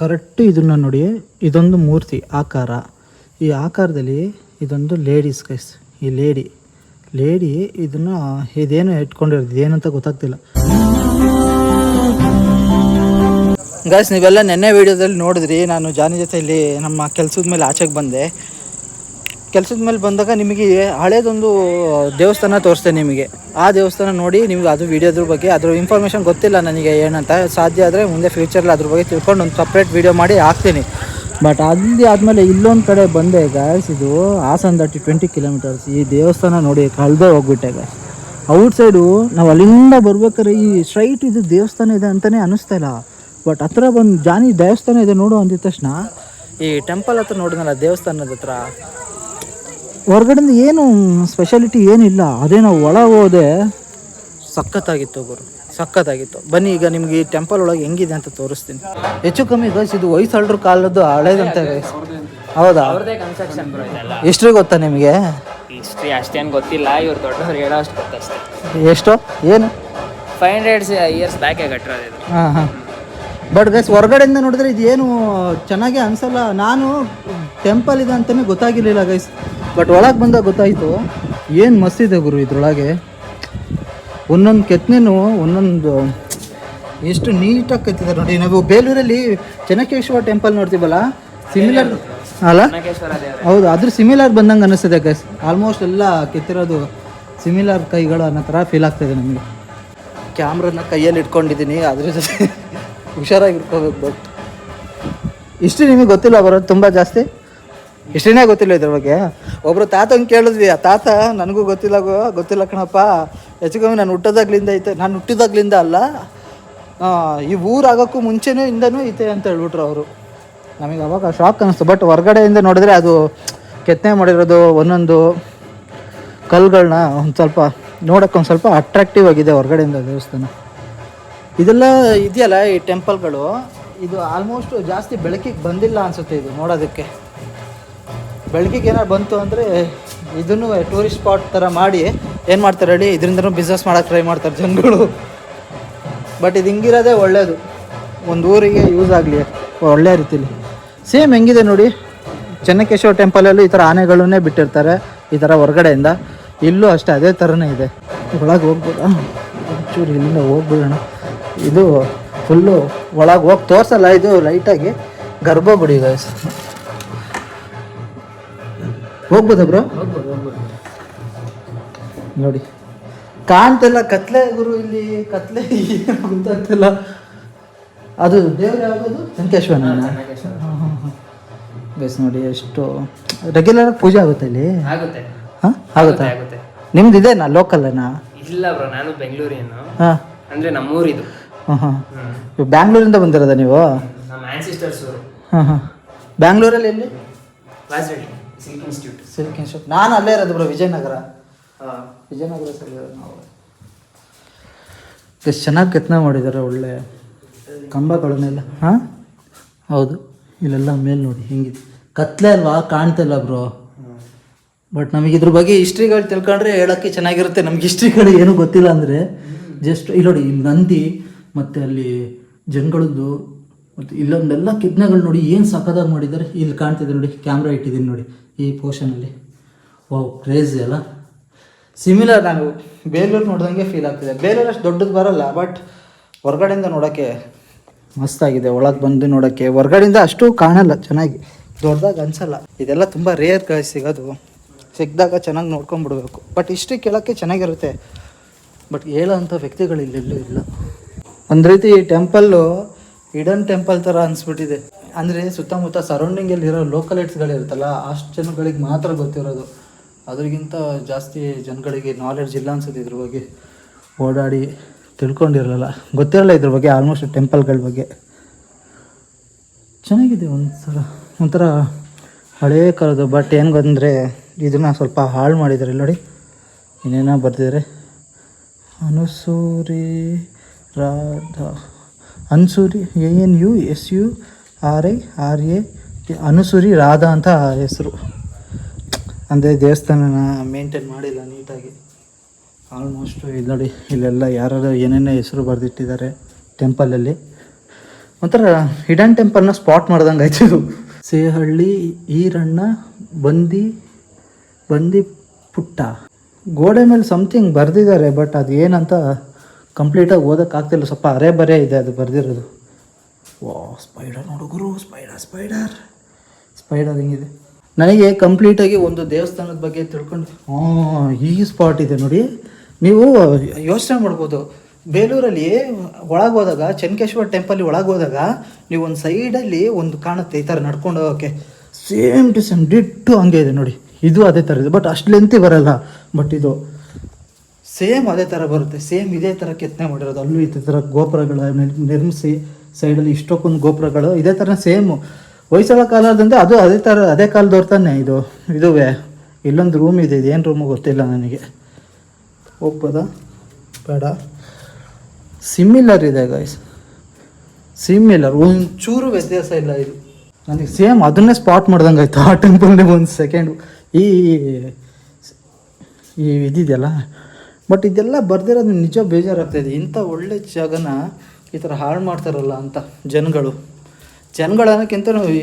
Correct ಇದನ್ನು ನೋಡಿ, ಇದೊಂದು ಮೂರ್ತಿ ಆಕಾರ. ಈ ಆಕಾರದಲ್ಲಿ ಇದೊಂದು ಲೇಡೀಸ್ ಗೈಸ್. ಈ ಲೇಡಿ ಇದನ್ನು ಇದೇನು ಇಟ್ಕೊಂಡಿರೋದು ಏನಂತ ಗೊತ್ತಾಗ್ತಿಲ್ಲ ಗೈಸ್. ನೀವೆಲ್ಲ ನೆನ್ನೆ ವೀಡಿಯೋದಲ್ಲಿ ನೋಡಿದ್ರಿ, ನಾನು ಜಾನಿ ಜೊತೆ ಇಲ್ಲಿ ನಮ್ಮ ಕೆಲಸದ ಮೇಲೆ ಆಚೆಗೆ ಬಂದೆ. ಕೆಲಸದ ಮೇಲೆ ಬಂದಾಗ ನಿಮಗೆ ಹಳೇದೊಂದು ದೇವಸ್ಥಾನ ತೋರಿಸ್ತೇನೆ ನಿಮಗೆ. ಆ ದೇವಸ್ಥಾನ ನೋಡಿ ನಿಮ್ಗೆ ಅದು ವೀಡಿಯೋದ್ರ ಬಗ್ಗೆ ಅದ್ರ ಇನ್ಫಾರ್ಮೇಷನ್ ಗೊತ್ತಿಲ್ಲ ನನಗೆ ಏನಂತ. ಸಾಧ್ಯ ಆದರೆ ಮುಂದೆ ಫ್ಯೂಚರಲ್ಲಿ ಅದ್ರ ಬಗ್ಗೆ ತಿಳ್ಕೊಂಡು ಒಂದು ಸಪ್ರೇಟ್ ವೀಡಿಯೋ ಮಾಡಿ ಹಾಕ್ತೀನಿ. ಬಟ್ ಅಲ್ಲಿ ಆದಮೇಲೆ ಇಲ್ಲೊಂದು ಕಡೆ ಬಂದೆ ಗಾಯ್ಸ್. ಇದು ಹಾಸನ ದಾಟಿ 20 ಕಿಲೋಮೀಟರ್ಸ್. ಈ ದೇವಸ್ಥಾನ ನೋಡಿ ಕಳೆದೇ ಹೋಗ್ಬಿಟ್ಟೆ ಗಾಯ್ಸ್. ಔಟ್ ಸೈಡು ನಾವು ಅಲ್ಲಿಂದ ಬರ್ಬೇಕಾದ್ರೆ ಈ ಸ್ಟ್ರೈಟ್ ಇದು ದೇವಸ್ಥಾನ ಇದೆ ಅಂತಲೇ ಅನ್ನಿಸ್ತಾ ಇಲ್ಲ. ಬಟ್ ಹತ್ರ ಬಂದು ಜಾನಿ ದೇವಸ್ಥಾನ ಇದೆ ನೋಡು ಅಂದಿದ ತಕ್ಷಣ ಈ ಟೆಂಪಲ್ ಹತ್ರ ನೋಡಿದ್ನಲ್ಲ ದೇವಸ್ಥಾನದ ಹತ್ರ, ಹೊರಗಡೆಯಿಂದ ಏನು ಸ್ಪೆಷಾಲಿಟಿ ಏನಿಲ್ಲ. ಅದೇ ನಾವು ಒಳಗೆ ಹೋದೆ ಸಖತ್ತಾಗಿತ್ತು ಗುರು, ಸಖತ್ತಾಗಿತ್ತು. ಬನ್ನಿ ಈಗ ನಿಮ್ಗೆ ಈ ಟೆಂಪಲ್ ಒಳಗೆ ಹೆಂಗಿದೆ ಅಂತ ತೋರಿಸ್ತೀನಿ. ಹೆಚ್ಚು ಕಮ್ಮಿ ಗೈಸ್ ಇದು ಹೊಯ್ಸಳರ ಕಾಲದ್ದು ಹಳೇದಂತ ಗೈಸ್. ಹೌದಾ? ಹಿಸ್ಟ್ರಿ ಗೊತ್ತಾ ನಿಮಗೆ? ಹಿಸ್ಟ್ರಿ ಅಷ್ಟೇನು ಗೊತ್ತಿಲ್ಲ, ಇವ್ರು ದೊಡ್ಡವ್ರು ಹೇಳೋ ಅಷ್ಟು ಗೊತ್ತಷ್ಟೇ. ಎಷ್ಟು ಏನು 500 years ಬ್ಯಾಕೆ ಕಟ್ಟಿರೋದು ಇದು. ಹಾಂ. ಬಟ್ ಗೈಸ್ ಹೊರಗಡೆಯಿಂದ ನೋಡಿದ್ರೆ ಇದು ಏನು ಚೆನ್ನಾಗಿ ಅನಿಸಲ್ಲ. ನಾನು ಟೆಂಪಲ್ ಇದೆ ಅಂತಲೇ ಗೊತ್ತಾಗಿರಲಿಲ್ಲ ಗೈಸ್. ಬಟ್ ಒಳಗೆ ಬಂದಾಗ ಗೊತ್ತಾಯಿತು ಏನು ಮಸ್ತಿದೆ ಗುರು ಇದ್ರೊಳಗೆ. ಒಂದೊಂದು ಕೆತ್ತನೆನೂ ಒಂದೊಂದು ಎಷ್ಟು ನೀಟಾಗಿ ಕೆತ್ತಿದ್ದಾರೆ ನೋಡಿ. ನಾವು ಬೇಲೂರಲ್ಲಿ ಚೆನ್ನಕೇಶ್ವರ ಟೆಂಪಲ್ ನೋಡ್ತೀವಲ್ಲ, ಸಿಮಿಲರ್ ಅಲ್ಲ? ಹೌದು, ಅದ್ರ ಸಿಮಿಲರ್ ಬಂದಂಗೆ ಅನ್ನಿಸ್ತದೆ ಗೈಸ್. ಆಲ್ಮೋಸ್ಟ್ ಎಲ್ಲ ಕೆತ್ತಿರೋದು ಸಿಮಿಲರ್ ಕೈಗಳು ಅನ್ನೋ ಥರ ಫೀಲ್ ಆಗ್ತಾಯಿದೆ ನಮಗೆ. ಕ್ಯಾಮ್ರನ್ನ ಕೈಯಲ್ಲಿ ಇಟ್ಕೊಂಡಿದ್ದೀನಿ, ಅದ್ರ ಜೊತೆ ಹುಷಾರಾಗಿರ್ಕೋಬೇಕು. ಬಟ್ ಇಷ್ಟು ನಿಮಗೆ ಗೊತ್ತಿಲ್ಲ ಬರೋದು ತುಂಬ ಜಾಸ್ತಿ. ಇಷ್ಟೇ ಗೊತ್ತಿಲ್ಲ ಇದ್ರ ಬಗ್ಗೆ. ಒಬ್ಬರು ತಾತಂಗೆ ಕೇಳಿದ್ವಿ, ಆ ತಾತ ನನಗೂ ಗೊತ್ತಿಲ್ಲ ಕಣಪ್ಪ, ಹೆಚ್ಚು ಕಮ್ಮಿ ನಾನು ಹುಟ್ಟೋದಾಗ್ಲಿಂದ ಐತೆ. ನಾನು ಹುಟ್ಟಿದಾಗ್ಲಿಂದ ಅಲ್ಲ, ಈ ಊರಾಗೋಕ್ಕೂ ಮುಂಚೆನೂ ಇಂದನೂ ಐತೆ ಅಂತ ಹೇಳ್ಬಿಟ್ರು ಅವರು. ನಮಗೆ ಅವಾಗ ಶಾಕ್ ಅನ್ನಿಸ್ತು. ಬಟ್ ಹೊರಗಡೆಯಿಂದ ನೋಡಿದ್ರೆ ಅದು ಕೆತ್ತನೆ ಮಾಡಿರೋದು ಒಂದೊಂದು ಕಲ್ಲುಗಳನ್ನ ಒಂದು ಸ್ವಲ್ಪ ನೋಡೋಕ್ಕೆ ಒಂದು ಸ್ವಲ್ಪ ಅಟ್ರಾಕ್ಟಿವ್ ಆಗಿದೆ ಹೊರಗಡೆಯಿಂದ ದೇವಸ್ಥಾನ. ಇದೆಲ್ಲ ಇದೆಯಲ್ಲ ಈ ಟೆಂಪಲ್ಗಳು, ಇದು ಆಲ್ಮೋಸ್ಟ್ ಜಾಸ್ತಿ ಬೆಳಕಿಗೆ ಬಂದಿಲ್ಲ ಅನಿಸುತ್ತೆ ಇದು ನೋಡೋದಕ್ಕೆ. ಬೆಳಕಿಗೆ ಏನಾರು ಬಂತು ಅಂದರೆ ಇದನ್ನು ಟೂರಿಸ್ಟ್ ಸ್ಪಾಟ್ ಥರ ಮಾಡಿ ಏನು ಮಾಡ್ತಾರೆ ಹೇಳಿ, ಇದರಿಂದನೂ ಬಿಸ್ನೆಸ್ ಮಾಡೋಕ್ಕೆ ಟ್ರೈ ಮಾಡ್ತಾರೆ ಜನಗಳು. ಬಟ್ ಇದು ಹಿಂಗಿರೋದೇ ಒಳ್ಳೆಯದು, ಒಂದು ಊರಿಗೆ ಯೂಸ್ ಆಗಲಿ ಒಳ್ಳೆಯ ರೀತಿಲಿ. ಸೇಮ್ ಹೆಂಗಿದೆ ನೋಡಿ, ಚೆನ್ನಕೇಶ್ವರ ಟೆಂಪಲಲ್ಲೂ ಈ ಥರ ಆನೆಗಳನ್ನೇ ಬಿಟ್ಟಿರ್ತಾರೆ ಈ ಥರ ಹೊರಗಡೆಯಿಂದ. ಇಲ್ಲೂ ಅಷ್ಟೇ ಅದೇ ಥರನೇ ಇದೆ. ಒಳಗೆ ಹೋಗ್ಬೋದಾ? ಒಂಚೂರು ಇಲ್ಲಿಂದ ಹೋಗ್ಬಿಡೋಣ. ಇದು ಫುಲ್ಲು ಒಳಗೆ ಹೋಗಿ ತೋರಿಸಲ್ಲ, ಇದು ಲೈಟಾಗಿ ಗರ್ಭಗುಡಿ ಗೈಸ್. ಹೋಗ್ಬೋದಾ ಬ್ರೋ? ನೋಡಿ ಕಾಣ್ತಿಲ್ಲ, ಕತ್ಲೆ ಗುರು ಇಲ್ಲಿ, ಕತ್ಲೆ ಏನು ಗೊತ್ತಾಗ್ತಿಲ್ಲ. ಅದು ದೇವ್ರು ಯಾವುದು? ಚೆನ್ನಕೇಶ್ವರ. ಗೈಸ್ ನೋಡಿ ಎಷ್ಟು ರೆಗ್ಯುಲರ್ ಪೂಜೆ ಆಗುತ್ತೆ ಇಲ್ಲಿ. ಹಾಂ ಆಗುತ್ತಾ? ನಿಮ್ದು ಇದೇನಾ ಲೋಕಲ್ನಾ? ಇಲ್ಲ ಬ್ರೋ, ನಾನು ಬೆಂಗಳೂರಿನ. ಹಾಂ, ಅಂದರೆ ನಮ್ಮೂರಿದು. ಹಾಂ. ಬ್ಯಾಂಗ್ಳೂರಿಂದ ಬಂದಿರೋದ ನೀವು? ನಮ್ಮ ಆನ್ಸಿಸ್ಟರ್ಸ್. ಹಾಂ. ಬ್ಯಾಂಗ್ಳೂರಲ್ಲಿ ಎಲ್ಲಿ? Silk institute. ನಾನು ಅಲ್ಲೇ ಇರೋದು ಬ್ರೋ, ವಿಜಯನಗರ ಸರಿ. ನಾವು ಎಷ್ಟು ಚೆನ್ನಾಗಿ ಕೆತ್ತನೆ ಮಾಡಿದ್ದಾರೆ, ಒಳ್ಳೆ ಕಂಬಗಳನ್ನೆಲ್ಲ. ಹಾಂ ಹೌದು, ಇಲ್ಲೆಲ್ಲ ಮೇಲೆ ನೋಡಿ ಹೆಂಗಿದೆ. ಕತ್ಲೆ ಅಲ್ವಾ, ಕಾಣ್ತಿಲ್ಲ ಬ್ರೋ. ಬಟ್ ನಮಗೆ ಇದ್ರ ಬಗ್ಗೆ ಹಿಸ್ಟ್ರಿಗಳು ತಿಳ್ಕೊಂಡ್ರೆ ಹೇಳೋಕ್ಕೆ ಚೆನ್ನಾಗಿರುತ್ತೆ. ನಮ್ಗೆ ಹಿಸ್ಟ್ರಿಗಳು ಏನೂ ಗೊತ್ತಿಲ್ಲ ಅಂದರೆ ಜಸ್ಟ್ ಇಲ್ಲಿ ನೋಡಿ, ಇಲ್ಲಿ ನಂದಿ ಮತ್ತು ಅಲ್ಲಿ ಜನಗಳದ್ದು ಮತ್ತು ಇಲ್ಲೊಂದೆಲ್ಲ ಕೆತ್ತನೆಗಳು ನೋಡಿ ಏನು ಸಖತ್ತಾಗಿ ಮಾಡಿದ್ದಾರೆ. ಇಲ್ಲಿ ಕಾಣ್ತಿದೆ ನೋಡಿ, ಕ್ಯಾಮ್ರಾ ಇಟ್ಟಿದ್ದೀನಿ ನೋಡಿ ಈ ಪೋರ್ಷನಲ್ಲಿ. ವಾವ್, ಕ್ರೇಜಿ ಅಲ್ಲ? ಸಿಮಿಲರ್ ನಾನು ಬೇಲೂರು ನೋಡ್ದಂಗೆ ಫೀಲ್ ಆಗ್ತಿದೆ. ಬೇಲೂರು ಅಷ್ಟು ದೊಡ್ಡದು ಬರೋಲ್ಲ, ಬಟ್ ಹೊರಗಡೆಯಿಂದ ನೋಡೋಕ್ಕೆ ಮಸ್ತಾಗಿದೆ. ಒಳಗೆ ಬಂದು ನೋಡೋಕ್ಕೆ ಹೊರಗಡೆಯಿಂದ ಅಷ್ಟು ಕಾಣಲ್ಲ, ಚೆನ್ನಾಗಿ ದೊಡ್ಡದಾಗಿ ಅನಿಸಲ್ಲ. ಇದೆಲ್ಲ ತುಂಬ ರೇರ್ ಸಿಗೋದು. ಸಿಕ್ಕಿದಾಗ ಚೆನ್ನಾಗಿ ನೋಡ್ಕೊಂಡ್ಬಿಡ್ಬೇಕು. ಬಟ್ ಇಷ್ಟು ಕೇಳೋಕ್ಕೆ ಚೆನ್ನಾಗಿರುತ್ತೆ. ಬಟ್ ಹೇಳೋಂಥ ವ್ಯಕ್ತಿಗಳು ಇಲ್ಲೆಲ್ಲೂ ಇಲ್ಲ. ಒಂದು ರೀತಿ ಈ ಟೆಂಪಲ್ಲು ಹಿಡನ್ ಟೆಂಪಲ್ ಥರ ಅನಿಸ್ಬಿಟ್ಟಿದೆ. ಅಂದರೆ ಸುತ್ತಮುತ್ತ ಸರೌಂಡಿಂಗಲ್ಲಿರೋ ಲೋಕಲೈಟ್ಸ್ಗಳಿರುತ್ತಲ್ಲ, ಅಷ್ಟು ಜನಗಳಿಗೆ ಮಾತ್ರ ಗೊತ್ತಿರೋದು. ಅದ್ರಿಗಿಂತ ಜಾಸ್ತಿ ಜನಗಳಿಗೆ ನಾಲೆಡ್ಜ್ ಇಲ್ಲ ಅನ್ಸುತ್ತೆ ಇದ್ರ ಬಗ್ಗೆ. ಓಡಾಡಿ ತಿಳ್ಕೊಂಡಿರಲ್ಲ, ಗೊತ್ತಿರಲ್ಲ ಇದ್ರ ಬಗ್ಗೆ ಆಲ್ಮೋಸ್ಟ್ ಟೆಂಪಲ್ಗಳ ಬಗ್ಗೆ. ಚೆನ್ನಾಗಿದೆ ಒಂಥರ ಹಳೇ ಕಾಲದ್ದು. ಬಟ್ ಏನು ಗೊತ್ತಂದರೆ ಇದನ್ನು ಸ್ವಲ್ಪ ಹಾಳು ಮಾಡಿದ್ದಾರೆ. ನೋಡಿ ಇನ್ನೇನೋ ಬರ್ತಿದ್ದಾರೆ, ಅನುಸೂರಿ ರಾಧಾ, ಅನ್ಸೂರಿ ANUSURI ಅನುಸೂರಿ ರಾಧಾ ಅಂತ ಹೆಸರು. ಅಂದರೆ ದೇವಸ್ಥಾನನ ಮೇಂಟೈನ್ ಮಾಡಿಲ್ಲ ನೀಟಾಗಿ. ಆಲ್ಮೋಸ್ಟು ಇಲ್ಲಿ ನೋಡಿ, ಇಲ್ಲೆಲ್ಲ ಯಾರು ಏನೇನೋ ಹೆಸರು ಬರೆದಿಟ್ಟಿದ್ದಾರೆ ಟೆಂಪಲಲ್ಲಿ. ಒಂಥರ ಹಿಡನ್ ಟೆಂಪಲ್ನ ಸ್ಪಾಟ್ ಮಾಡ್ದಂಗೆ ಆಯ್ತು ಇದು. ಸೇಹಳ್ಳಿ ಈರಣ್ಣ ಬಂದಿ ಪುಟ್ಟ. ಗೋಡೆ ಮೇಲೆ ಸಮಥಿಂಗ್ ಬರೆದಿದ್ದಾರೆ, ಬಟ್ ಅದು ಏನಂತ ಕಂಪ್ಲೀಟಾಗಿ ಓದೋಕ್ಕಾಗ್ತಿಲ್ಲ, ಸ್ವಲ್ಪ ಅರೆ ಬರೆ ಇದೆ ಅದು ಬರೆದಿರೋದು. ವಾ ಸ್ಪೈಡರ್ ನೋಡು ಗುರು, ಸ್ಪೈಡರ್ ಹಿಂಗಿದೆ. ನನಗೆ ಕಂಪ್ಲೀಟಾಗಿ ಒಂದು ದೇವಸ್ಥಾನದ ಬಗ್ಗೆ ತಿಳ್ಕೊಂಡು ಈ ಸ್ಪಾಟ್ ಇದೆ ನೋಡಿ. ನೀವು ಯೋಚನೆ ಮಾಡ್ಬೋದು, ಬೇಲೂರಲ್ಲಿ ಒಳಗೆ ಹೋದಾಗ, ಚೆನ್ನಕೇಶ್ವರ ಟೆಂಪಲ್ ಒಳಗೆ ಹೋದಾಗ ನೀವು ಒಂದು ಸೈಡಲ್ಲಿ ಒಂದು ಕಾಣುತ್ತೆ ಈ ಥರ ನಡ್ಕೊಂಡು ಹೋಗೋಕ್ಕೆ, ಸೇಮ್ ಟು ಸೇಮ್ ಡಿಟ್ಟು ಹಂಗೆ ಇದೆ ನೋಡಿ. ಇದು ಅದೇ ಥರ ಇದೆ, ಬಟ್ ಅಷ್ಟು ಲೆಂತಿ ಬರಲ್ಲ, ಬಟ್ ಇದು ಸೇಮ್ ಅದೇ ಥರ ಬರುತ್ತೆ. ಸೇಮ್ ಇದೇ ಥರ ಕೆತ್ತನೆ ಮಾಡಿರೋದು. ಅಲ್ಲೂ ಇದೇ ಥರ ಗೋಪುರಗಳು ನಿರ್ಮಿಸಿ ಸೈಡಲ್ಲಿ ಇಷ್ಟಕ್ಕೊಂದು ಗೋಪುರಗಳು ಇದೇ ಥರ ಸೇಮು ಹೊಯ್ಸಳ ಕಾಲದಂತೆ. ಅದು ಅದೇ ಕಾಲದವ್ರು ತಾನೆ ಇದುವೇ. ಇಲ್ಲೊಂದು ರೂಮ್ ಇದೆ, ಇದೇನು ರೂಮು ಗೊತ್ತಿಲ್ಲ ನನಗೆ. ಹೋಗ್ಬೋದಾ ಬೇಡ? ಸಿಮಿಲರ್ ಇದೆ ಗೈಸ್, ಸಿಮಿಲರ್, ಒಂಚೂರು ವ್ಯತ್ಯಾಸ ಇಲ್ಲ. ಇದು ನನಗೆ ಸೇಮ್ ಅದನ್ನೇ ಸ್ಪಾಟ್ ಮಾಡ್ದಂಗೆ ಆಯ್ತು ಆ ಟೆಂಪಲ್ನೇ ಒಂದು ಸೆಕೆಂಡು. ಈ ಇದಿದೆಯಲ್ಲ, ಬಟ್ ಇದೆಲ್ಲ ಬರ್ದಿರೋದು ನಿಜ ಬೇಜಾರಾಗ್ತಾಯಿದೆ. ಇಂಥ ಒಳ್ಳೆ ಜಾಗನ ಈ ಥರ ಹಾಳು ಮಾಡ್ತಾರಲ್ಲ ಅಂತ ಜನಗಳು ಅನ್ನೋಕ್ಕಿಂತ ಈ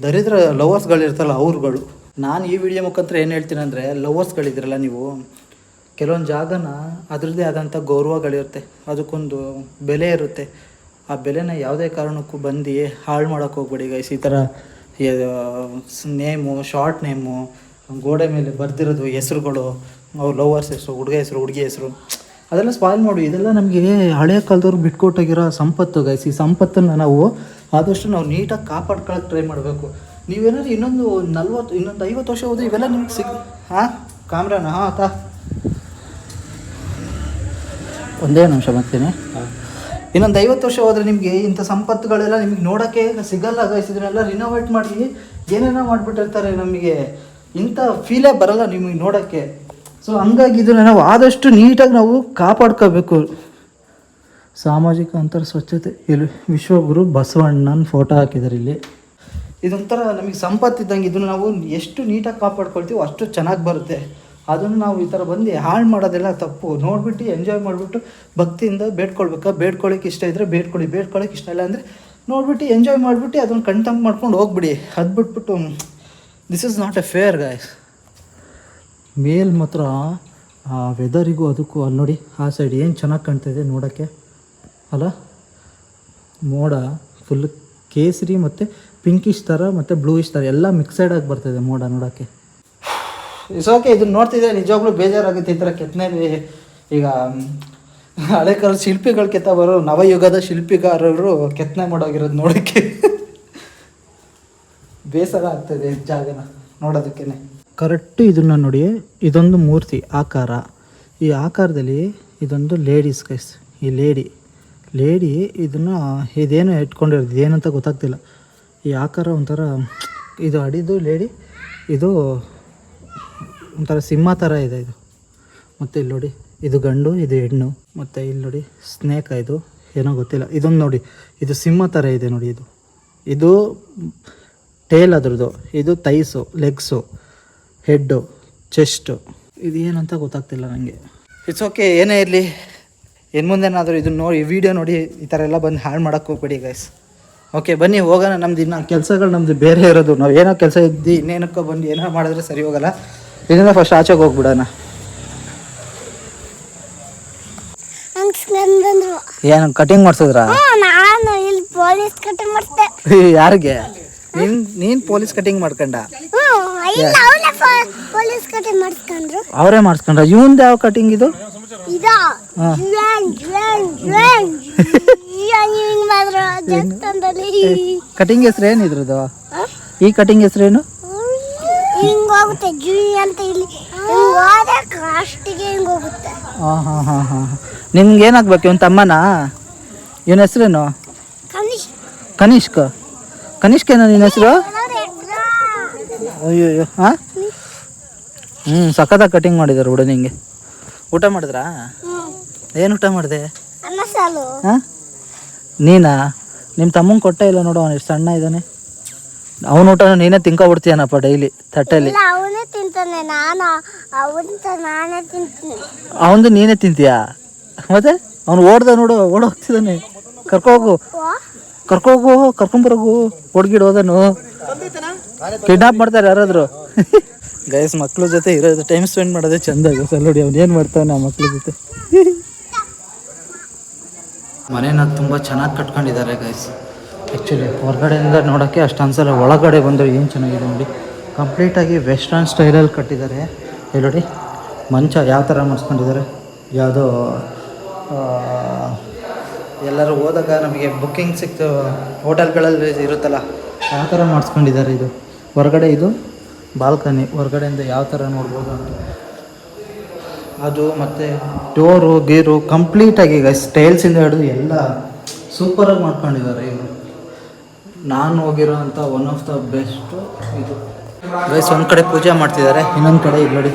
ದರಿದ್ರ ಲವರ್ಸ್ಗಳಿರ್ತಲ್ಲ ಅವ್ರುಗಳು. ನಾನು ಈ ವಿಡಿಯೋ ಮುಖಾಂತರ ಏನು ಹೇಳ್ತೀನಿ ಅಂದರೆ, ಲವರ್ಸ್ಗಳಿದ್ರಲ್ಲ ನೀವು, ಕೆಲವೊಂದು ಜಾಗನ ಅದರದ್ದೇ ಆದಂಥ ಗೌರವಗಳಿರುತ್ತೆ, ಅದಕ್ಕೊಂದು ಬೆಲೆ ಇರುತ್ತೆ. ಆ ಬೆಲೆನ ಯಾವುದೇ ಕಾರಣಕ್ಕೂ ಬಂದು ಹಾಳು ಮಾಡೋಕ್ಕೆ ಹೋಗ್ಬೇಡಿ ಗೈಸ್. ಈ ಥರ ನೇಮು, ಶಾರ್ಟ್ ನೇಮು, ಗೋಡೆ ಮೇಲೆ ಬರ್ದಿರೋದು ಹೆಸ್ರುಗಳು, ಅವ್ರ ಲವರ್ಸ್ ಹೆಸರು, ಹುಡುಗಿ ಹೆಸರು ಅದೆಲ್ಲ ಸ್ಪಾಯ್ಲ್ ಮಾಡಿ. ಇದೆಲ್ಲ ನಮಗೆ ಹಳೆಯ ಕಾಲದವ್ರು ಬಿಟ್ಕೊಟ್ಟೋಗಿರೋ ಸಂಪತ್ತು ಗೈಸ್. ಈ ಸಂಪತ್ತನ್ನು ನಾವು ಆದಷ್ಟು ನಾವು ನೀಟಾಗಿ ಕಾಪಾಡ್ಕೊಳ್ಳೋಕೆ ಟ್ರೈ ಮಾಡಬೇಕು. ನೀವೇನಾದ್ರು ಇನ್ನೊಂದು 50 ವರ್ಷ ಹೋದ್ರೆ ಇವೆಲ್ಲ ನಿಮ್ಗೆ ಕ್ಯಾಮ್ರಾನ ಒಂದೇ ನಿಮಿಷ ಬರ್ತೀನಿ. ಇನ್ನೊಂದು 50 ವರ್ಷ ಹೋದರೆ ನಿಮಗೆ ಇಂಥ ಸಂಪತ್ತುಗಳೆಲ್ಲ ನಿಮಗೆ ನೋಡೋಕ್ಕೆ ಸಿಗಲ್ಲ ಗೈಸ್. ಇದನ್ನೆಲ್ಲ ರಿನೋವೇಟ್ ಮಾಡಿ ಏನೇನೋ ಮಾಡಿಬಿಟ್ಟಿರ್ತಾರೆ, ನಮಗೆ ಇಂಥ ಫೀಲೇ ಬರಲ್ಲ ನಿಮಗೆ ನೋಡೋಕ್ಕೆ. ಸೊ ಹಂಗಾಗಿ ಇದನ್ನು ನಾವು ಆದಷ್ಟು ನೀಟಾಗಿ ನಾವು ಕಾಪಾಡ್ಕೋಬೇಕು. ಸಾಮಾಜಿಕ ಅಂತರ ಸ್ವಚ್ಛತೆ, ಇಲ್ಲಿ ವಿಶ್ವಗುರು ಬಸವಣ್ಣನ ಫೋಟೋ ಹಾಕಿದ್ದಾರೆ ಇಲ್ಲಿ. ಇದೊಂಥರ ನಮಗೆ ಸಂಪತ್ತಿದ್ದಂಗೆ. ಇದನ್ನು ನಾವು ಎಷ್ಟು ನೀಟಾಗಿ ಕಾಪಾಡ್ಕೊಳ್ತೀವೋ ಅಷ್ಟು ಚೆನ್ನಾಗಿ ಬರುತ್ತೆ. ಅದನ್ನು ನಾವು ಈ ಥರ ಬಂದು ಹಾಳು ಮಾಡೋದೆಲ್ಲ ತಪ್ಪು. ನೋಡಿಬಿಟ್ಟು ಎಂಜಾಯ್ ಮಾಡಿಬಿಟ್ಟು ಭಕ್ತಿಯಿಂದ ಬೇಡ್ಕೊಳ್ಳೋಕೆ ಇಷ್ಟ ಇದ್ದರೆ ಬೇಡ್ಕೊಳ್ಳೋಕೆ ಇಷ್ಟ ಇಲ್ಲ ಅಂದರೆ ನೋಡಿಬಿಟ್ಟು ಎಂಜಾಯ್ ಮಾಡಿಬಿಟ್ಟು ಅದನ್ನು ಕಣ್ತಂಪು ಮಾಡ್ಕೊಂಡು ಹೋಗ್ಬಿಡಿ. ಅದು ಬಿಟ್ಬಿಟ್ಟು this is not a fair guys. ಮೇಲ್ ಮಾತ್ರ ಆ ವೆದರಿಗೂ ಅದಕ್ಕೂ ಅಲ್ಲಿ ನೋಡಿ, ಆ ಸೈಡ್ ಏನು ಚೆನ್ನಾಗಿ ಕಾಣ್ತಾಯಿದೆ ನೋಡೋಕ್ಕೆ ಅಲ್ಲ. ಮೋಡ ಫುಲ್ ಕೇಸರಿ ಮತ್ತು ಪಿಂಕಿಶ್ ಥರ ಮತ್ತು ಬ್ಲೂಯಿಶ್ ಥರ ಎಲ್ಲ ಮಿಕ್ಸೆಡಾಗಿ ಬರ್ತಾಯಿದೆ ಮೋಡ ನೋಡೋಕ್ಕೆ. It's okay. ಇದನ್ನು ನೋಡ್ತಿದ್ರೆ ನಿಜವಾಗ್ಲೂ ಬೇಜಾರಾಗುತ್ತೆ. ಈ ಥರ ಕೆತ್ತನೆ ಈಗ ಹಳೆ ಕಾಲದ ಶಿಲ್ಪಿಗಳು ಬರೋ ನವಯುಗದ ಶಿಲ್ಪಿಗಾರರು ಕೆತ್ತನೆ ಮಾಡೋಗಿರೋದು ನೋಡೋಕ್ಕೆ ಬೇಸರ ಆಗ್ತದೆ ಈ ಜಾಗನ ನೋಡೋದಕ್ಕೇ. ಕರೆಕ್ಟು ಇದನ್ನು ನೋಡಿ, ಇದೊಂದು ಮೂರ್ತಿ ಆಕಾರ. ಈ ಆಕಾರದಲ್ಲಿ ಇದೊಂದು ಲೇಡೀಸ್ ಗೈಸ್. ಈ ಲೇಡಿ ಇದನ್ನು ಇದೇನು ಇಟ್ಕೊಂಡಿರೋದು ಏನಂತ ಗೊತ್ತಾಗ್ತಿಲ್ಲ. ಈ ಆಕಾರ ಒಂಥರ ಇದು ಅಡಿದು ಲೇಡಿ, ಇದು ಒಂಥರ ಸಿಂಹ ಥರ ಇದೆ ಇದು. ಮತ್ತು ಇಲ್ಲಿ ನೋಡಿ, ಇದು ಗಂಡು ಇದು ಹೆಣ್ಣು. ಮತ್ತು ಇಲ್ಲಿ ನೋಡಿ ಸ್ನೇಕ್, ಇದು ಏನೋ ಗೊತ್ತಿಲ್ಲ. ಇದೊಂದು ನೋಡಿ, ಇದು ಸಿಂಹ ಥರ ಇದೆ ನೋಡಿ. ಇದು ಟೇಲ್ ಅದ್ರದ್ದು, ಇದು ತೈಸು, ಲೆಗ್ಸು, ಹೆಡ್ಡು, ಚೆಸ್ಟು. ಇದು ಏನಂತ ಗೊತ್ತಾಗ್ತಿಲ್ಲ ನನಗೆ. ಇಟ್ಸ್ ಓಕೆ, ಏನೇ ಇರಲಿ. ಇನ್ನು ಮುಂದೇನಾದರೂ ಇದನ್ನು ನೋಡಿ, ಈ ವಿಡಿಯೋ ನೋಡಿ ಈ ಥರ ಎಲ್ಲ ಬಂದು ಹಾಳು ಮಾಡೋಕ್ಕೆ ಹೋಗ್ಬೇಡಿ ಗೈಸ್. ಓಕೆ ಬನ್ನಿ ಹೋಗೋಣ. ನಮ್ದು ಇನ್ನು ಕೆಲಸಗಳು ನಮ್ಮದು ಬೇರೆ ಇರೋದು. ನಾವು ಏನೋ ಕೆಲಸ ಇದ್ದು ಇನ್ನೇನಕ್ಕೋ ಬಂದು ಏನೋ ಮಾಡಿದ್ರೆ ಸರಿ ಹೋಗಲ್ಲ. ಇದರಿಂದ ಫಸ್ಟ್ ಆಚೆಗೆ ಹೋಗ್ಬಿಡೋಣ. ಏನು ಕಟಿಂಗ್ ಮಾಡಿಸಿದ್ರಾ? ಯಾರಿಗೆ? ನೀನ್ ಪೊಲೀಸ್ ಕಟಿಂಗ್ ಮಾಡ್ಕೊಂಡ? ಅವರೇ ಮಾಡಿಸ್ಕೊಂಡ್ರ? ಇವಂದು ಯಾವ ಕಟಿಂಗ್ ಇದು? ಕಟಿಂಗ್ ಹೆಸರು ಏನು ಇದ್ರದ್ದು? ಈ ಕಟಿಂಗ್ ಹೆಸರೇನು? ನಿಮ್ಗೆ ಏನಾಗ್ಬೇಕು? ಇವನ್ ತಮ್ಮನಾ? ಇವನ ಹೆಸರೇನು? ಕನಿಷ್ಕೇನ ನಿನ್ನ ಹೆಸರು? ಅಯ್ಯೋ ಹಾಂ. ಸಖತ್ತಾಗಿ ಕಟಿಂಗ್ ಮಾಡಿದಾರೆ ಬಿಡು. ನಿಂಗೆ ಊಟ ಮಾಡಿದ್ರಾ? ಏನು ಊಟ ಮಾಡಿದೆ? ಹಾಂ ನೀನಾ? ನಿಮ್ಮ ತಮ್ಮಂಗೆ ಕೊಟ್ಟೇ ಇಲ್ಲ ನೋಡು, ಅವನು ಎಷ್ಟು ಸಣ್ಣ ಇದ್ದಾನೆ. ಅವನ ಊಟ ನೀನೇ ತಿನ್ಕೊಬಿಡ್ತೀಯನಪ್ಪ ಡೈಲಿ ತಟ್ಟೆಯಲ್ಲಿ. ಅವಂದು ನೀನೇ ತಿಂತೀಯಾ? ಮತ್ತೆ ಅವ್ನು ಓಡ್ದ ನೋಡು, ಓಡೋಗ್ತಿದ್ದಾನೆ. ಕರ್ಕೋಗು. ಕರ್ಕೊಂಬರೋಗು ಹೊಡ್ಗಿಡೋದನು ಕಿಡ್ನಾಪ್ ಮಾಡ್ತಾರೆ ಯಾರಾದ್ರು. ಗೈಸ್ ಮಕ್ಳ ಜೊತೆ ಇರೋದು ಟೈಮ್ ಸ್ಪೆಂಡ್ ಮಾಡೋದೇ ಚಂದ ಗೈಸ್. ನೋಡಿ ಅವ್ನು ಏನು ಮಾಡ್ತಾನೆ ಆ ಮಕ್ಳ ಜೊತೆ. ಮನೇನ ತುಂಬ ಚೆನ್ನಾಗಿ ಕಟ್ಕೊಂಡಿದ್ದಾರೆ ಗೈಸ್. ಆ್ಯಕ್ಚುಲಿ ಹೊರಗಡೆಯಿಂದ ನೋಡೋಕ್ಕೆ ಅಷ್ಟು ಅನ್ಸಲ್ಲ, ಒಳಗಡೆ ಬಂದರೆ ಏನು ಚೆನ್ನಾಗಿದೆ ನೋಡಿ. ಕಂಪ್ಲೀಟಾಗಿ ವೆಸ್ಟರ್ನ್ ಸ್ಟೈಲಲ್ಲಿ ಕಟ್ಟಿದ್ದಾರೆ. ಇಲ್ಲಿ ನೋಡಿ ಮಂಚ ಯಾವ ಥರ ಮಾಡಿಸ್ಕೊಂಡಿದ್ದಾರೆ, ಯಾವುದೋ ಎಲ್ಲರೂ ಹೋದಾಗ ನಮಗೆ ಬುಕ್ಕಿಂಗ್ ಸಿಕ್ತು ಹೋಟೆಲ್ಗಳಲ್ಲಿ ಇರುತ್ತಲ್ಲ ಆ ಥರ ಮಾಡಿಸ್ಕೊಂಡಿದ್ದಾರೆ. ಇದು ಹೊರಗಡೆ, ಇದು ಬಾಲ್ಕನಿ, ಹೊರಗಡೆಯಿಂದ ಯಾವ ಥರ ನೋಡ್ಬೋದು ಅಂತ ಅದು. ಮತ್ತು ಡೋರು ಗೀರು ಕಂಪ್ಲೀಟಾಗಿ ಈಗ ಸ್ಟೈಲ್ಸಿಂದ ಹಿಡಿದು ಎಲ್ಲ ಸೂಪರಾಗಿ ಮಾಡ್ಕೊಂಡಿದ್ದಾರೆ ಇವರು. ನಾನು ಹೋಗಿರೋ ಅಂಥ ಒನ್ ಆಫ್ ದ ಬೆಸ್ಟು ಇದು ಗೈಸ್. ಒಂದು ಕಡೆ ಪೂಜೆ ಮಾಡ್ತಿದ್ದಾರೆ, ಇನ್ನೊಂದು ಕಡೆ ಇಲ್ಲಿ ನೋಡಿ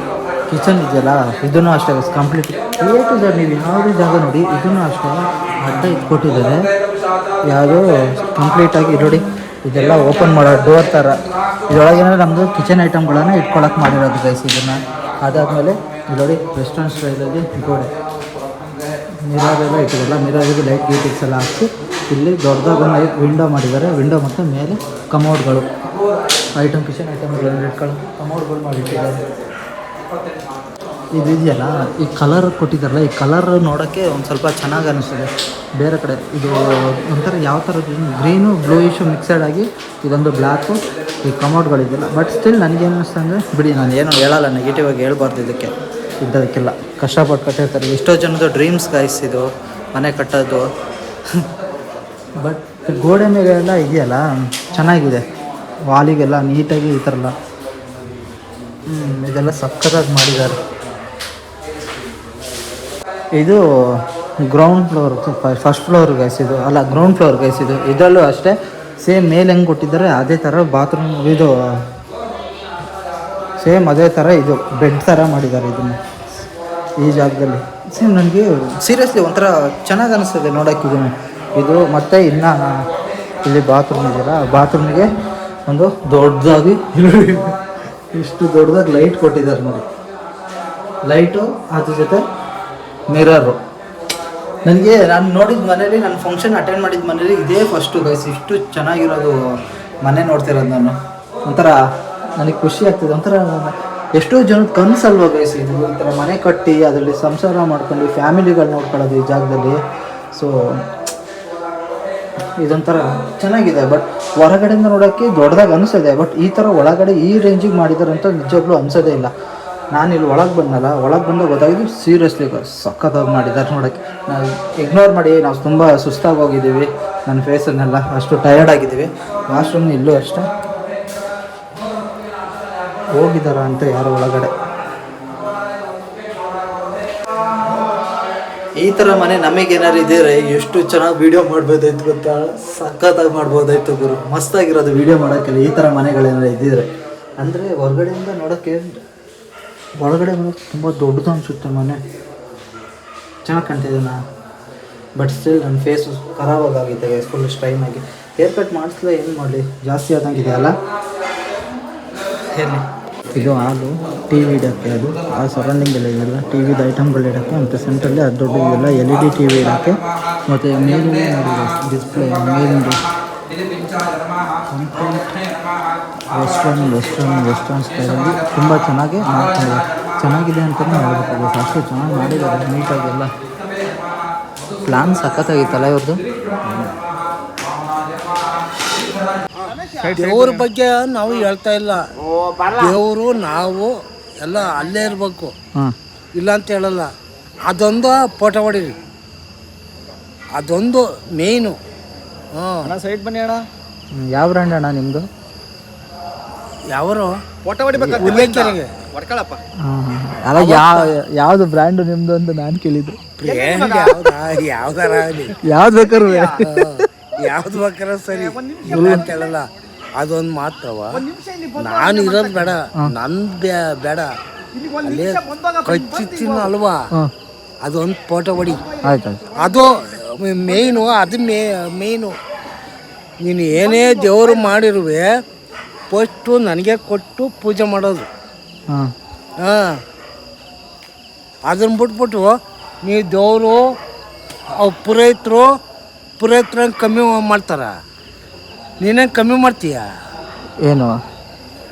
ಕಿಚನ್ ಇದೆಯಲ್ಲ, ಇದನ್ನು ಅಷ್ಟೇ ಗೈಸ್ ಕಂಪ್ಲೀಟ್ ಕ್ರಿಯೇಟಿದ್ದಾರೆ. ನೀವು ಯಾವುದೇ ಜಾಗ ನೋಡಿ ಇದನ್ನು ಅಷ್ಟೇ ಅಡ್ಡ ಇಟ್ಕೊಟ್ಟಿದ್ದಾರೆ. ಯಾವುದೋ ಕಂಪ್ಲೀಟಾಗಿ ನೋಡಿ ಇದೆಲ್ಲ ಓಪನ್ ಮಾಡೋ ಡೋರ್ ಥರ. ಇದರೊಳಗೇನಾದ್ರೆ ನಮ್ಮದು ಕಿಚನ್ ಐಟಮ್ಗಳನ್ನು ಇಟ್ಕೊಳಕ್ಕೆ ಮಾಡಿರೋದು ಗೈಸ್ ಇದನ್ನು. ಅದಾದಮೇಲೆ ನೋಡಿ ವೆಸ್ಟರ್ನ್ ಸ್ಟೈಲಲ್ಲಿ ಗೋಡೆ ಮಿರರೆಲ್ಲ ಇಟ್ಟಿರಲ್ಲ, ಮಿರರಿಗೆ ಲೈಟ್ ಗೀಟಿಕ್ಸ್ ಎಲ್ಲ ಹಾಕಿ ಇಲ್ಲಿ ದೊಡ್ಡದಾಗಿ ಒಂದು ವಿಂಡೋ ಮಾಡಿದ್ದಾರೆ. ವಿಂಡೋ ಮತ್ತು ಮೇಲೆ ಕಮೋಡ್ಗಳು, ಕಿಚನ್ ಐಟಮ್ಗಳನ್ನು ಇಟ್ಕೊಳ್ಳೋ ಕಮೋಡ್ಗಳು ಮಾಡಿಟ್ಟಿದ್ದಾರೆ. ಇದು ಇದೆಯಲ್ಲ, ಈ ಕಲರ್ ಕೊಟ್ಟಿದ್ದಾರಲ್ಲ, ಈ ಕಲರ್ ನೋಡೋಕ್ಕೆ ಒಂದು ಸ್ವಲ್ಪ ಚೆನ್ನಾಗಿ ಅನ್ನಿಸ್ತದೆ. ಬೇರೆ ಕಡೆ ಇದು ಒಂಥರ ಯಾವ ಥರದ್ದು ಗ್ರೀನು ಬ್ಲೂಯಿಶು ಮಿಕ್ಸಡ್ ಆಗಿ ಇದೊಂದು ಬ್ಲ್ಯಾಕು ಈ ಕಮೋಡ್ಗಳಿದೆಯಲ್ಲ. ಬಟ್ ಸ್ಟಿಲ್ ನನಗೇನು ಅನ್ನಿಸ್ತು ಅಂದರೆ ಬಿಡಿ, ನಾನು ಏನೂ ಹೇಳಲ್ಲ, ನೆಗೆಟಿವ್ ಆಗಿ ಹೇಳ್ಬಾರ್ದು. ಇದ್ದದಕ್ಕೆಲ್ಲ ಕಷ್ಟಪಟ್ಟು ಕಟ್ಟಿರ್ತಾರೆ. ಎಷ್ಟೋ ಜನದ ಡ್ರೀಮ್ಸ್ ಗೈಸ್ ಇದು ಮನೆ ಕಟ್ಟೋದು. ಬಟ್ ಗೋಡೆ ಮೇಲೆ ಎಲ್ಲ ಇದೆಯಲ್ಲ ಚೆನ್ನಾಗಿದೆ, ವಾಲಿಗೆಲ್ಲ ನೀಟಾಗಿ ಈ ಥರ ಎಲ್ಲ ಇದೆಲ್ಲ ಸಕ್ಕತ್ತಾಗಿ ಮಾಡಿದ್ದಾರೆ. ಇದು ground floor, first floor guys ಇದು, ಅಲ್ಲ ಗ್ರೌಂಡ್ ಫ್ಲೋರ್ ಗೈಸ್ ಇದು. ಇದರಲ್ಲೂ ಅಷ್ಟೇ ಸೇಮ್ ಮೇಲೆ ಹೆಂಗೆ ಕೊಟ್ಟಿದ್ದಾರೆ ಅದೇ ಥರ ಬಾತ್ರೂಮ್, ಇದು ಸೇಮ್ ಅದೇ ಥರ ಇದು ಬೆಡ್ ಥರ ಮಾಡಿದ್ದಾರೆ ಇದನ್ನು ಈ ಜಾಗದಲ್ಲಿ. ಸೇಮ್ ನನಗೆ ಸೀರಿಯಸ್ಲಿ ಒಂಥರ ಚೆನ್ನಾಗಿ ಅನಿಸ್ತದೆ ನೋಡೋಕ್ಕೆ ಇದನ್ನು. ಇದು ಮತ್ತು ಇನ್ನು ಇಲ್ಲಿ ಬಾತ್ರೂಮ್ ಇದೆಯಲ್ಲ, ಬಾತ್ರೂಮಿಗೆ ಒಂದು ದೊಡ್ಡದಾಗಿ ಇಷ್ಟು ದೊಡ್ಡದಾಗಿ ಲೈಟ್ ಕೊಟ್ಟಿದ್ದಾರೆ ನೋಡಿ. ಲೈಟು ಅದ್ರ ಜೊತೆ ಮಿರರು. ನನಗೆ ನಾನು ನೋಡಿದ ಮನೇಲಿ, ನಾನು ಫಂಕ್ಷನ್ ಅಟೆಂಡ್ ಮಾಡಿದ ಮನೇಲಿ ಇದೇ ಫಸ್ಟು ಗೈಸ್. ಇಷ್ಟು ಚೆನ್ನಾಗಿರೋದು ಮನೆ ನೋಡ್ತಿರೋದು ನಾನು. ಒಂಥರ ನನಗೆ ಖುಷಿ ಆಗ್ತದೆ. ಒಂಥರ ಎಷ್ಟೋ ಜನದ ಕನಸಲ್ವ ಗೈಸ್ ಇದು, ಈ ಥರ ಮನೆ ಕಟ್ಟಿ ಅದರಲ್ಲಿ ಸಂಸಾರ ಮಾಡ್ಕೊಂಡು ಫ್ಯಾಮಿಲಿಗಳು ನೋಡ್ಕೊಳ್ಳೋದು ಈ ಜಾಗದಲ್ಲಿ. ಸೊ ಇದೊಂಥರ ಚೆನ್ನಾಗಿದೆ. ಬಟ್ ಹೊರಗಡೆಯಿಂದ ನೋಡೋಕ್ಕೆ ದೊಡ್ಡದಾಗಿ ಅನಿಸೋದೆ, ಬಟ್ ಈ ಥರ ಒಳಗಡೆ ಈ ರೇಂಜಿಗೆ ಮಾಡಿದ್ದಾರೆ ಅಂತ ನಿಜವಾಗ್ಲೂ ಅನಿಸೋದೇ ಇಲ್ಲ. ನಾನು ಇಲ್ಲಿ ಒಳಗೆ ಬಂದಾಗ ಗೊತ್ತಾಗಿದ್ದು ಸೀರಿಯಸ್ಲಿ ಸಖತ್ತಾಗಿ ಮಾಡಿದ್ದಾರೆ ನೋಡೋಕ್ಕೆ. ನಾವು ಇಗ್ನೋರ್ ಮಾಡಿ, ನಾವು ತುಂಬ ಸುಸ್ತಾಗಿ ಹೋಗಿದ್ದೀವಿ, ನನ್ನ ಫೇಸನ್ನೆಲ್ಲ ಅಷ್ಟು ಟಯರ್ಡ್ ಆಗಿದ್ದೀವಿ. ವಾಶ್ರೂಮ್ ಇಲ್ಲೂ ಅಷ್ಟೇ ಹೋಗಿದ್ದಾರ ಅಂತ ಯಾರು ಒಳಗಡೆ. ಈ ಥರ ಮನೆ ನಮಗೇನಾರು ಇದ್ದೀರಿ ಎಷ್ಟು ಚೆನ್ನಾಗಿ ವೀಡಿಯೋ ಮಾಡ್ಬೋದಾಯ್ತು ಗೊತ್ತಾ, ಸಖತ್ತಾಗಿ ಮಾಡ್ಬೋದಾಯ್ತು ಗುರು. ಮಸ್ತಾಗಿರೋದು ವೀಡಿಯೋ ಮಾಡೋಕ್ಕೆಲ್ಲ ಈ ಥರ ಮನೆಗಳೇನಾರು ಇದ್ದಿದ್ರೆ. ಅಂದರೆ ಹೊರಗಡೆಯಿಂದ ನೋಡೋಕ್ಕೆ, ಒಳಗಡೆ ಬರೋಕ್ಕೆ ತುಂಬ ದೊಡ್ಡದು ಅನಿಸುತ್ತೆ ಮನೆ, ಚೆನ್ನಾಗಿ ಕಾಣ್ತಿದ್ದೀನಾ. ಬಟ್ ಸ್ಟಿಲ್ ನನ್ನ ಫೇಸು ಖರಾಬಾಗಿದೆ, ಫುಲ್ ಸ್ಟ್ರೈನ್ ಆಗಿ. ಹೇರ್ ಕಟ್ ಮಾಡಿಸ್ಲೇ ಏನು ಮಾಡಲಿ, ಜಾಸ್ತಿ ಆದಂಗಿದೆ ಅಲ್ಲ. ಹೇಳಿ, ಇದು ಹಾಲು ಟಿ ವಿ ಇಡೋಕ್ಕೆ, ಅದು ಆ ಸರೌಂಡಿಂಗ್ ಎಲ್ಲ ಇದೆಲ್ಲ ಟಿ ವಿದು ಐಟಮ್ಗಳು ಇಡೋಕ್ಕೆ. ಮತ್ತು ಸೆಂಟ್ರಲ್ಲಿ ಅದು ದೊಡ್ಡದಿದೆಲ್ಲ LED ಟಿ ವಿ ಇಡೋಕ್ಕೆ. ಮತ್ತು ಮೇಲಿನ ಡಿಸ್ಪ್ಲೇ ಮೇಲಿಂದು ವೆಸ್ಟರ್ನ್ ಸ್ಟೈಲಲ್ಲಿ ತುಂಬ ಚೆನ್ನಾಗಿ ಮಾಡ್ಕೊಂಡಿದ್ದಾರೆ. ಚೆನ್ನಾಗಿದೆ ಅಂತಲೇ ಹೇಳ್ಬೇಕು, ಅಷ್ಟು ಚೆನ್ನಾಗಿ ಮಾಡಿದ್ದಾರೆ ನೀಟಾಗಿ ಎಲ್ಲ. ಪ್ಲ್ಯಾನ್ ಸಖತ್ತಾಗಿತ್ತಲ್ಲ ಇವ್ರದ್ದು. ದೇವ್ರ ಬಗ್ಗೆ ನಾವು ಹೇಳ್ತಾ ಇಲ್ಲ, ದೇವರು ನಾವು ಎಲ್ಲ ಅಲ್ಲೇ ಇರಬೇಕು, ಇಲ್ಲ ಅಂತ ಹೇಳಲ್ಲ. ಅದೊಂದು ಫೋಟೋ ಹೊಡೀರಿ, ಅದೊಂದು ಮೇಯ್ನು. ಅಣ್ಣ ಸೈಡ್ ಬನ್ನಿ ಅಣ್ಣ. ಯಾವ ಬ್ರ್ಯಾಂಡ್ ಅಣ್ಣ ನಿಮ್ಮದು? ಯಾವರು ಫೋಟೋ ಹೊಡಿಬೇಕು ಉಲ್ಲೇಖರಿಗೆ ಹೊಡ್ಕೊಳಪ್ಪ. ಅಲ್ಲ ಯಾವುದು ಬ್ರ್ಯಾಂಡು ನಿಮ್ಮದು ಅಂತ ನಾನು ಕೇಳಿದ್ದು. ಯಾವ್ದಾರ ಯಾವ್ದು ಬೇಕಾರು ಯಾವ್ದು ಬೇಕಾರ ಸರಿ, ಇಲ್ಲ ಅಂತ ಹೇಳಲ್ಲ. ಅದೊಂದು ಮಾತವ, ನಾನು ಇರೋದು ಬೇಡ, ನಂದು ಬೇಡ, ಅಲ್ಲೇ ಕಚ್ಚಿತ್ತೀನಿ ಅಲ್ವಾ, ಅದೊಂದು ಫೋಟೋ ಹೊಡಿ. ಆಯ್ತು. ಅದು ಮೇಯ್ನು, ಅದು ಮೇಯ್ನು. ನೀನು ಏನೇ ದೇವರು ಮಾಡಿರುವೆ ಫಸ್ಟು ನನಗೆ ಕೊಟ್ಟು ಪೂಜೆ ಮಾಡೋದು. ಹಾಂ, ಅದನ್ನು ಬಿಟ್ಬಿಟ್ಟು ನೀವು ದೇವರು ಪುರೋಹಿತರು ಪುರೋಹಿತ್ರ ಕಮ್ಮಿ ಮಾಡ್ತಾರ, ನೀನೇ ಕಮ್ಮಿ ಮಾಡ್ತೀಯ? ಏನು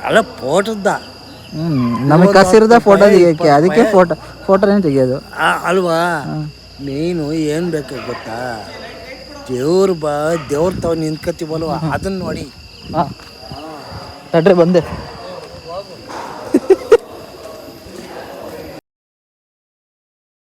ಅಲ್ಲ ಫೋಟೋದ ನಮಗೆ ಕಸಿರದ ಫೋಟೋ ತೆಗಿಯೋಕ್ಕೆ, ಅದಕ್ಕೆ ಫೋಟೋನೇ ತೆಗಿಯೋದು ಅಲ್ವಾ? ಮೇನು ಏನು ಬೇಕು ಗೊತ್ತಾ? ದೇವ್ರ ತಾವ್ ನಿಂತ್ಕತಿವಲ್ವ ಅದನ್ನ ನೋಡಿ. ಹಾಂ ತಡ್ರಿ ಬಂದೆ.